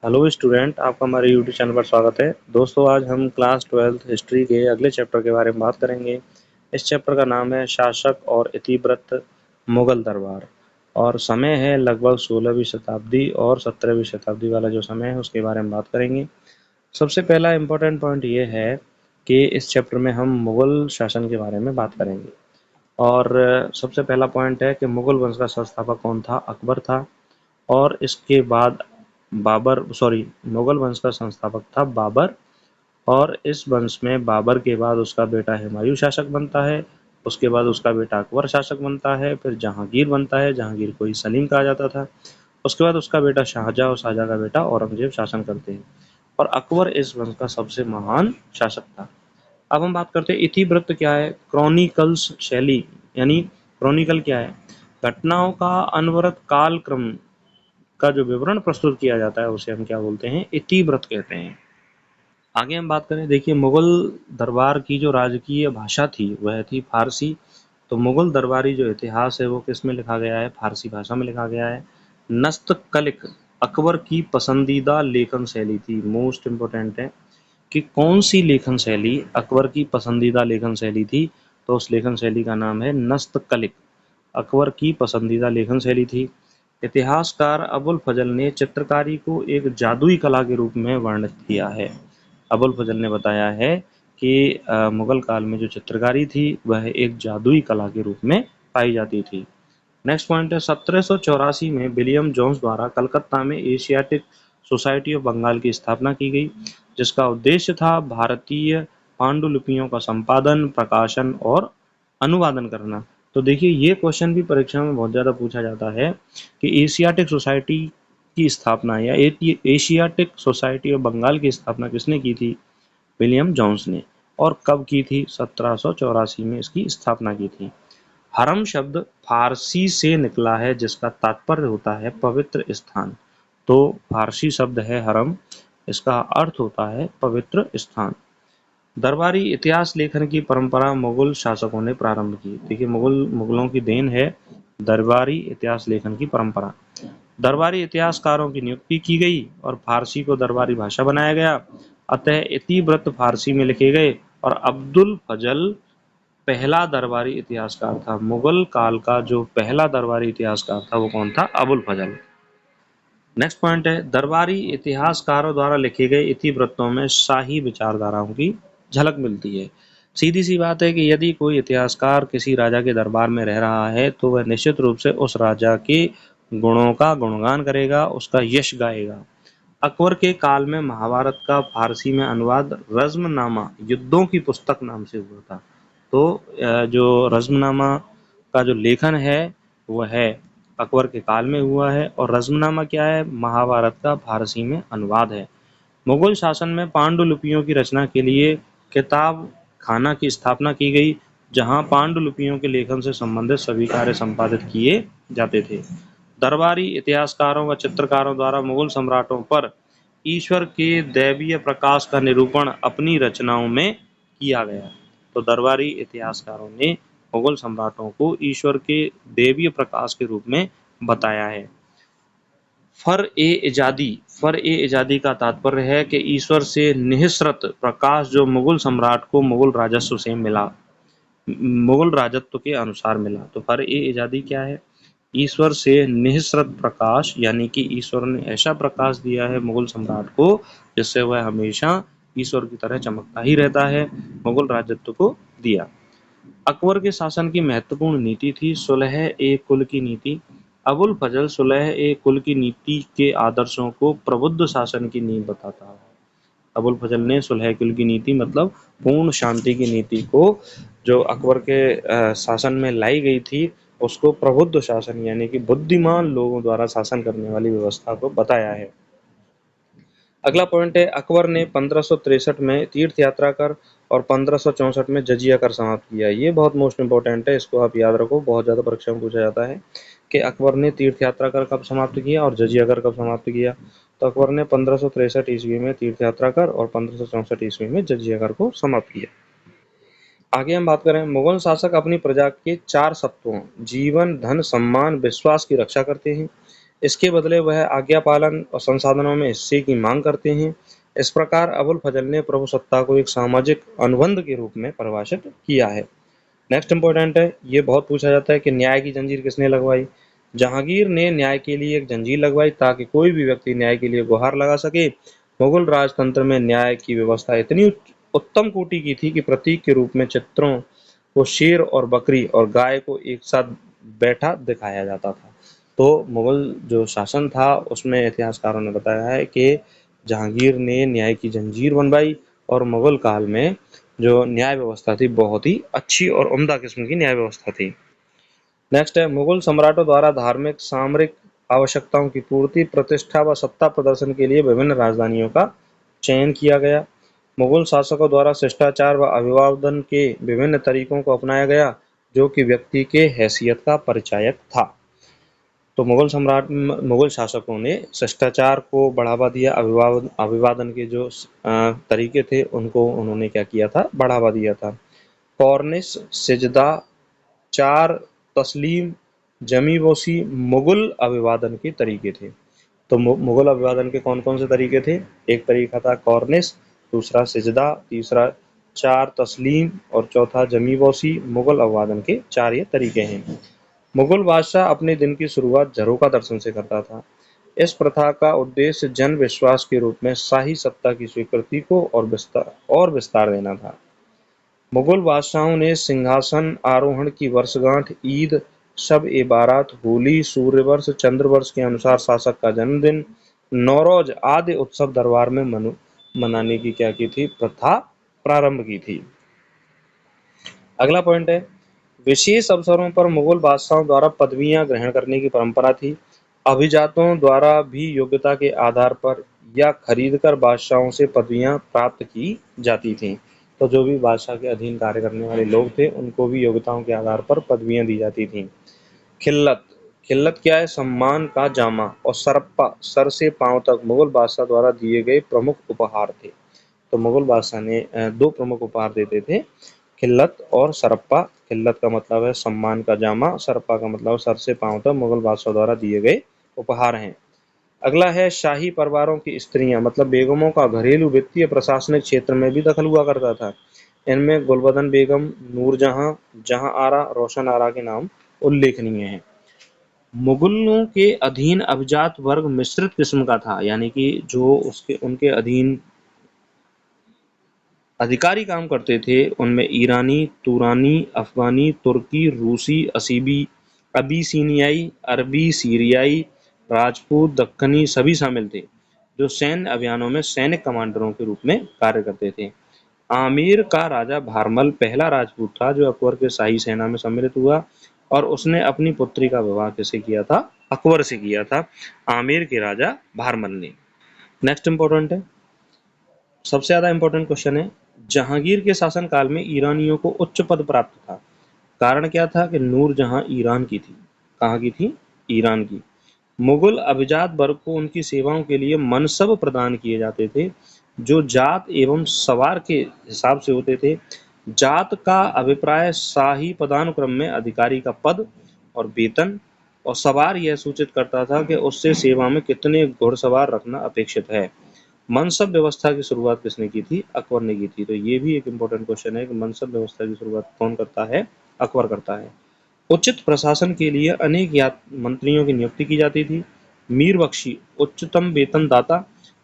Hello student, आपका हमारे YouTube channel पर स्वागत है। दोस्तों, आज हम क्लास 12th हिस्ट्री के अगले चैप्टर के बारे में बात करेंगे। इस चैप्टर का नाम है शासक और इतिवृत्त मुगल दरबार, और समय है लगभग 16वीं शताब्दी और 17वीं शताब्दी वाला जो समय है उसके बारे में बात करेंगे। सबसे पहला इम्पोर्टेंट पॉइंट ये है कि इस चैप्टर में हम मुगल शासन के बारे में बात करेंगे। और सबसे पहला पॉइंट है कि मुगल वंश का संस्थापक कौन था? अकबर था। और इसके बाद मुगल वंश का संस्थापक था बाबर। और इस वंश में बाबर के बाद उसका बेटा हुमायूं शासक बनता है। उसके बाद उसका बेटा अकबर शासक बनता है। फिर जहांगीर बनता है। जहांगीर को ही सलीम कहा जाता था। उसके बाद उसका बेटा शाहजहां और शाहजहां का बेटा औरंगजेब शासन करते हैं। और अकबर इस वंश का सबसे महान शासक था। अब हम बात करते हैं इतिवृत्त क्या है। क्रॉनिकल्स शैली, यानी क्रॉनिकल क्या है? घटनाओं का अनवरत काल क्रम का जो विवरण प्रस्तुत किया जाता है उसे हम क्या बोलते हैं? इतिवृत्त कहते हैं। आगे हम बात करें, देखिए मुगल दरबार की जो राजकीय भाषा थी वह थी फारसी। तो मुगल दरबारी जो इतिहास है वो किस में लिखा गया है? फारसी भाषा में लिखा गया है। नस्तकलिक अकबर की पसंदीदा लेखन शैली थी। मोस्ट इम्पोर्टेंट है कि कौन सी लेखन शैली अकबर की पसंदीदा लेखन शैली थी। तो उस लेखन शैली का नाम है नस्तकलिक। अकबर की पसंदीदा लेखन शैली थी। इतिहासकार अबुल फजल ने चित्रकारी को एक जादुई कला के रूप में वर्णित किया है। अबुल फजल ने बताया है कि मुगल काल में जो चित्रकारी थी वह एक जादुई कला के रूप में पाई जाती थी। नेक्स्ट पॉइंट है 1784 में विलियम जोन्स द्वारा कलकत्ता में एशियाटिक सोसाइटी ऑफ बंगाल की स्थापना की गई, जिसका उद्देश्य था भारतीय पांडुलिपियों का संपादन, प्रकाशन और अनुवादन करना। तो देखिए, ये क्वेश्चन भी परीक्षा में बहुत ज़्यादा पूछा जाता है कि एशियाटिक सोसाइटी की स्थापना या एशियाटिक सोसाइटी ऑफ बंगाल की स्थापना किसने की थी? विलियम जोन्स ने। और कब की थी? 1784 में इसकी स्थापना की थी। हरम शब्द फारसी से निकला है जिसका तात्पर्य होता है पवित्र स्थान। तो फारसी शब्द है हरम, इसका अर्थ होता है पवित्र स्थान। दरबारी इतिहास लेखन की परंपरा मुगल शासकों ने प्रारंभ की। देखिए, मुगलों की देन है दरबारी इतिहास लेखन की परंपरा। दरबारी इतिहासकारों की नियुक्ति की गई और फारसी को दरबारी भाषा बनाया गया। अतः इतिवृत्त फारसी में लिखे गए। और अब्दुल फजल पहला दरबारी इतिहासकार था। मुगल काल का जो पहला दरबारी इतिहासकार था वो कौन था? अबुल फजल। नेक्स्ट पॉइंट है दरबारी इतिहासकारों द्वारा लिखे गए इतिवृत्तों में शाही विचारधाराओं की झलक मिलती है। सीधी सी बात है कि यदि कोई इतिहासकार किसी राजा के दरबार में रह रहा है तो वह निश्चित रूप से उस राजा के गुणों का गुणगान करेगा, उसका यश गाएगा। अकबर के काल में महाभारत का फारसी में अनुवाद रज़्मनामा युद्धों की पुस्तक नाम से हुआ था। तो जो रज़्मनामा का जो लेखन है वह अकबर के काल में हुआ है। और रज़्मनामा क्या है? महाभारत का फारसी में अनुवाद है। मुगल शासन में पांडुलिपियों की रचना के लिए किताब खाना की स्थापना की गई, जहां पांडुलिपियों के लेखन से संबंधित सभी कार्य संपादित किए जाते थे। दरबारी इतिहासकारों व चित्रकारों द्वारा मुगल सम्राटों पर ईश्वर के दैवीय प्रकाश का निरूपण अपनी रचनाओं में किया गया। तो दरबारी इतिहासकारों ने मुगल सम्राटों को ईश्वर के दैवीय प्रकाश के रूप में बताया है। फर-ए-इजादी का तात्पर्य है कि ईश्वर से निःसृत प्रकाश जो मुगल सम्राट को मुगल राजस्व से मिला, मुगल राजत्व के अनुसार मिला। तो फर-ए-इजादी क्या है? ईश्वर से निःसृत प्रकाश, यानी कि ईश्वर ने ऐसा प्रकाश दिया है मुगल सम्राट को जिससे वह हमेशा ईश्वर की तरह चमकता ही रहता है, मुगल राजत्व को दिया। अकबर के शासन की महत्वपूर्ण नीति थी सुलह ए कुल की नीति। अबुल फजल सुलह ए कुल की नीति के आदर्शों को प्रबुद्ध शासन की नींव बताता है। अबुल फजल ने सुलह कुल की नीति मतलब पूर्ण शांति की नीति को जो अकबर के शासन में लाई गई थी उसको प्रबुद्ध शासन यानी कि बुद्धिमान लोगों द्वारा शासन करने वाली व्यवस्था को बताया है। अगला पॉइंट है अकबर ने 1563 में तीर्थ यात्रा कर और 1564 में जजिया कर समाप्त किया। ये बहुत मोस्ट इंपॉर्टेंट है, इसको आप याद रखो, बहुत ज़्यादा परीक्षा में पूछा जाता है कि अकबर ने तीर्थ यात्रा कर कब समाप्त किया और जजिया कर कब समाप्त किया। तो अकबर ने 1563 ईस्वी में तीर्थ यात्रा कर और 1564 ईस्वी में जजिया कर को समाप्त किया। आगे हम बात करें, मुगल शासक अपनी प्रजा के 4 सत्वों जीवन, धन, सम्मान, विश्वास की रक्षा करते हैं। इसके बदले वह आज्ञा पालन और संसाधनों में हिस्से की मांग करते हैं। इस प्रकार अबुल फजल ने प्रभुसत्ता को एक सामाजिक अनुबंध के रूप में परिभाषित किया है। नेक्स्ट इंपॉर्टेंट है, ये बहुत पूछा जाता है कि न्याय की जंजीर किसने लगवाई। जहांगीर ने न्याय के लिए एक जंजीर लगवाई ताकि कोई भी व्यक्ति न्याय के लिए गुहार लगा सके। मुगल राजतंत्र में न्याय की व्यवस्था इतनी उत्तम कोटि की थी कि प्रतीक के रूप में चित्रों को शेर और बकरी और गाय को एक साथ बैठा दिखाया जाता था। तो मुगल जो शासन था उसमें इतिहासकारों ने बताया है कि जहांगीर ने न्याय की जंजीर बनवाई और मुगल काल में जो न्याय व्यवस्था थी बहुत ही अच्छी और उम्दा किस्म की न्याय व्यवस्था थी। नेक्स्ट है, मुगल सम्राटों द्वारा धार्मिक सामरिक आवश्यकताओं की पूर्ति, प्रतिष्ठा व सत्ता प्रदर्शन के लिए विभिन्न राजधानियों का चयन किया गया। मुगल शासकों द्वारा शिष्टाचार व अभिवादन के विभिन्न तरीकों को अपनाया गया जो कि व्यक्ति के हैसियत का परिचायक था। तो मुगल शासकों ने शिष्टाचार को बढ़ावा दिया, अभिवादन के जो तरीके थे उनको उन्होंने क्या किया था, बढ़ावा दिया था। कॉर्निश, सिजदा, चार तस्लीम, जमीबोसी मुगल अभिवादन के तरीके थे। तो मुगल अभिवादन के कौन कौन से तरीके थे? एक तरीका था कॉर्निश, दूसरा सिजदा, तीसरा चार तस्लीम और चौथा जमीबोसी। मुगल अभिवादन के चार ये तरीके हैं। मुगल बादशाह अपने दिन की शुरुआत झरोखा दर्शन से करता था। इस प्रथा का उद्देश्य जन विश्वास के रूप में शाही सत्ता की स्वीकृति को और विस्तार देना था। मुगल बादशाहों ने सिंहासन आरोहण की वर्षगांठ, ईद, शब-ए-बारात, होली, सूर्यवर्ष, चंद्रवर्ष के अनुसार शासक का जन्मदिन, नौरोज आदि उत्सव दरबार में मनाने की क्या की थी, प्रथा प्रारंभ की थी। अगला पॉइंट है, विशेष अवसरों पर मुगल बादशाहों द्वारा पदवियां ग्रहण करने की परंपरा थी। अभिजातों द्वारा भी योग्यता के आधार पर या खरीदकर बादशाहों से पदवियां प्राप्त की जाती थीं। तो जो भी बादशाह के अधीन कार्य करने वाले लोग थे उनको भी योग्यताओं के आधार पर पदवियां दी जाती थीं। खिल्लत, खिल्लत क्या है? सम्मान का जामा। और सरप्पा, सर से पांव तक मुगल बादशाह द्वारा दिए गए प्रमुख उपहार थे। तो मुगल बादशाह ने दो प्रमुख उपहार देते थे, खिल्लत और सरप्पा। खिल्लत का मतलब है सम्मान का जामा, सरप्पा का मतलब सर से पांव तक मुगल बादशाह द्वारा दिए गए उपहार हैं। अगला है, शाही परिवारों की स्त्रियां मतलब बेगमों का घरेलू, वित्तीय, प्रशासनिक क्षेत्र में भी दखल हुआ करता था। इनमें गुलबदन बेगम, नूरजहां, जहां आरा, रोशन आरा के नाम उल्लेखनीय हैं। मुगलों के अधीन अभिजात वर्ग मिश्रित किस्म का था, यानी कि जो उनके अधीन अधिकारी काम करते थे उनमें ईरानी, तुरानी, अफगानी, तुर्की, रूसी, अबीसीनियाई, अरबी, सीरियाई, राजपूत, दक्कनी सभी शामिल थे, जो सैन्य अभियानों में सैनिक कमांडरों के रूप में कार्य करते थे। आमेर का राजा भारमल पहला राजपूत था जो अकबर के शाही सेना में सम्मिलित हुआ और उसने अपनी पुत्री का विवाह किससे किया था? अकबर से किया था, आमेर के राजा भारमल ने। नेक्स्ट इंपॉर्टेंट है, सबसे ज्यादा इंपॉर्टेंट क्वेश्चन है, जहांगीर के शासनकाल में ईरानियों को उच्च पद प्राप्त था। कारण क्या था कि नूरजहां ईरान की थी। कहाँ की थी? ईरान की। मुगल अभिजात वर्ग को उनकी सेवाओं के लिए मनसब प्रदान किए जाते थे जो जात एवं सवार के हिसाब से होते थे। जात का अभिप्राय शाही पदानुक्रम में अधिकारी का पद और वेतन, और सवार यह सूचित करता था कि उससे सेवा में कितने घुड़सवार रखना अपेक्षित है। मनसब व्यवस्था की शुरुआत किसने की थी? अकबर ने की थी। तो ये भी एक इम्पोर्टेंट क्वेश्चन है कि मनसब व्यवस्था की शुरुआत कौन करता है? अकबर करता है। उचित प्रशासन के लिए अनेक मंत्रियों की नियुक्ति की जाती थी। मीर बख्शी उच्चतम वेतन दाता,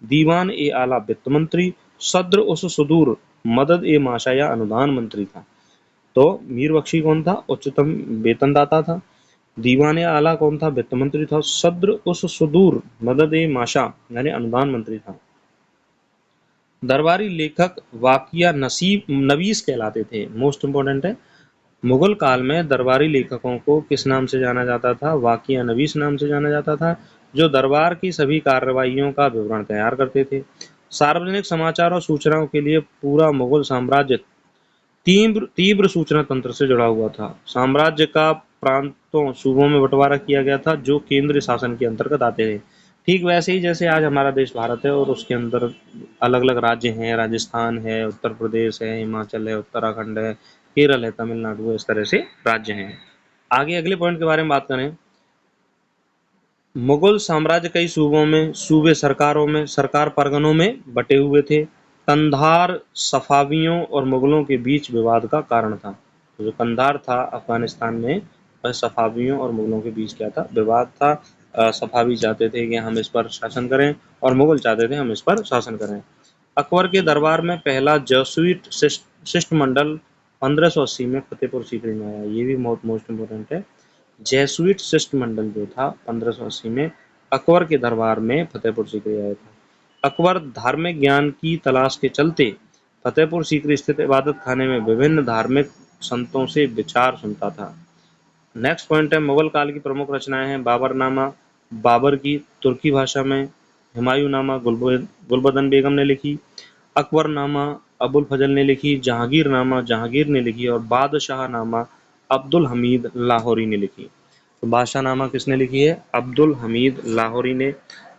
दीवान ए आला वित्त मंत्री, सद्र उस सुदूर मदद ए माशा या अनुदान मंत्री था। तो मीर बख्शी कौन था? उच्चतम वेतनदाता था। दीवान ए आला कौन था? वित्त मंत्री था। सद्र उस सुदूर मदद ए माशा यानी अनुदान मंत्री था। दरबारी लेखक वाकिया नवीस कहलाते थे। मोस्ट इंपोर्टेंट है, मुगल काल में दरबारी लेखकों को किस नाम से जाना जाता था? वाकिया नवीस नाम से जाना जाता था, जो दरबार की सभी कार्रवाइयों का विवरण तैयार करते थे। सार्वजनिक समाचार और सूचनाओं के लिए पूरा मुगल साम्राज्य तीव्र तीव्र सूचना तंत्र से जुड़ा हुआ था। साम्राज्य का प्रांतों सूबों में बंटवारा किया गया था जो केंद्रीय शासन के अंतर्गत आते थे। ठीक वैसे ही जैसे आज हमारा देश भारत है और उसके अंदर अलग अलग राज्य हैं, राजस्थान है, उत्तर प्रदेश है, हिमाचल है, उत्तराखंड है, केरल है, तमिलनाडु है, इस तरह से राज्य हैं। आगे अगले पॉइंट के बारे में बात करें, मुगल साम्राज्य कई सूबों में, सूबे सरकारों में, सरकार परगनों में बटे हुए थे। कंधार सफावियों और मुगलों के बीच विवाद का कारण था। तो जो कंधार था अफगानिस्तान में, वह सफावियों और मुगलों के बीच क्या था, विवाद था। सफावी चाहते थे कि हम इस पर शासन करें और मुगल चाहते थे हम इस पर शासन करें। अकबर के दरबार में पहला जसूइट शिष्टमंडल 1580 में फतेहपुर सीकरी में आया। ये भी बहुत मोस्ट इम्पोर्टेंट है। जेसुइट शिष्टमंडल जो था 1580 में अकबर के दरबार में फतेहपुर सीकरी आया था। अकबर धार्मिक ज्ञान की तलाश के चलते फतेहपुर सीकरी स्थित इबादत खाने में विभिन्न धार्मिक संतों से विचार सुनता था। नेक्स्ट पॉइंट है, मुगल काल की प्रमुख रचनाएं हैं बाबरनामा, बाबर की तुर्की भाषा में, हुमायूंनामा गुलबदन बेगम ने लिखी, अकबरनामा अबुल फजल ने लिखी, जहांगीरनामा जहांगीर ने लिखी और बादशाहनामा अब्दुल हमीद लाहौरी ने लिखी। तो बादशाहनामा किसने लिखी है, अब्दुल हमीद लाहौरी ने।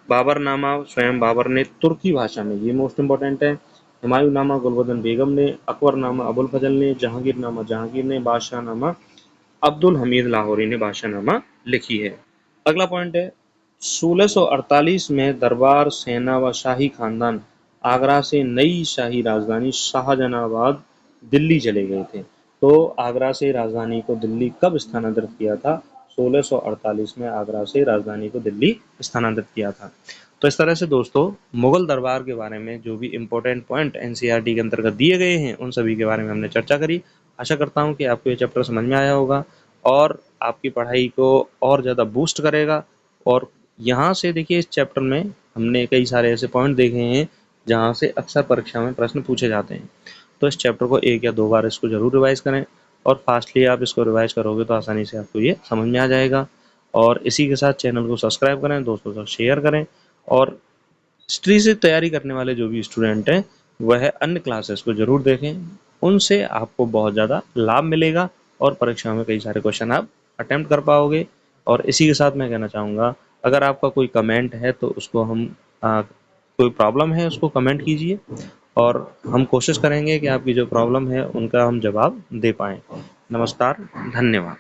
बाबरनामा स्वयं बाबर ने तुर्की भाषा में, ये मोस्ट इंपॉर्टेंट है। हुमायूंनामा गुलबदन बेगम ने, अकबरनामा अबुल फजल ने, जहांगीरनामा जहांगीर ने, बादशाहनामा अब्दुल हमीद लाहौरी ने बादशाहनामा लिखी है। अगला पॉइंट है, 1648 में दरबार सेना व शाही खानदान आगरा से नई शाही राजधानी शाहजहानाबाद दिल्ली चले गए थे। तो आगरा से राजधानी को दिल्ली कब स्थानांतरित किया था, 1648 में आगरा से राजधानी को दिल्ली स्थानांतरित किया था। तो इस तरह से दोस्तों मुगल दरबार के बारे में जो भी इम्पोर्टेंट पॉइंट एनसीईआरटी के अंतर्गत दिए गए हैं उन सभी के बारे में हमने चर्चा करी। आशा करता हूँ कि आपको ये चैप्टर समझ में आया होगा और आपकी पढ़ाई को और ज़्यादा बूस्ट करेगा। और यहाँ से देखिए इस चैप्टर में हमने कई सारे ऐसे पॉइंट देखे हैं जहाँ से अक्सर परीक्षा में प्रश्न पूछे जाते हैं। तो इस चैप्टर को 1 या 2 बार इसको ज़रूर रिवाइज करें और फास्टली आप इसको रिवाइज करोगे तो आसानी से आपको ये समझ में आ जाएगा। और इसी के साथ चैनल को सब्सक्राइब करें, दोस्तों के साथ शेयर करें और हिस्ट्री से तैयारी करने वाले जो भी स्टूडेंट हैं वह अन्य क्लासेस को ज़रूर देखें, उनसे आपको बहुत ज़्यादा लाभ मिलेगा और परीक्षा में कई सारे क्वेश्चन आप अटेम्प्ट कर पाओगे। और इसी के साथ मैं कहना चाहूँगा, अगर आपका कोई कमेंट है तो उसको हम कोई प्रॉब्लम है उसको कमेंट कीजिए और हम कोशिश करेंगे कि आपकी जो प्रॉब्लम है उनका हम जवाब दे पाएँ। नमस्कार, धन्यवाद।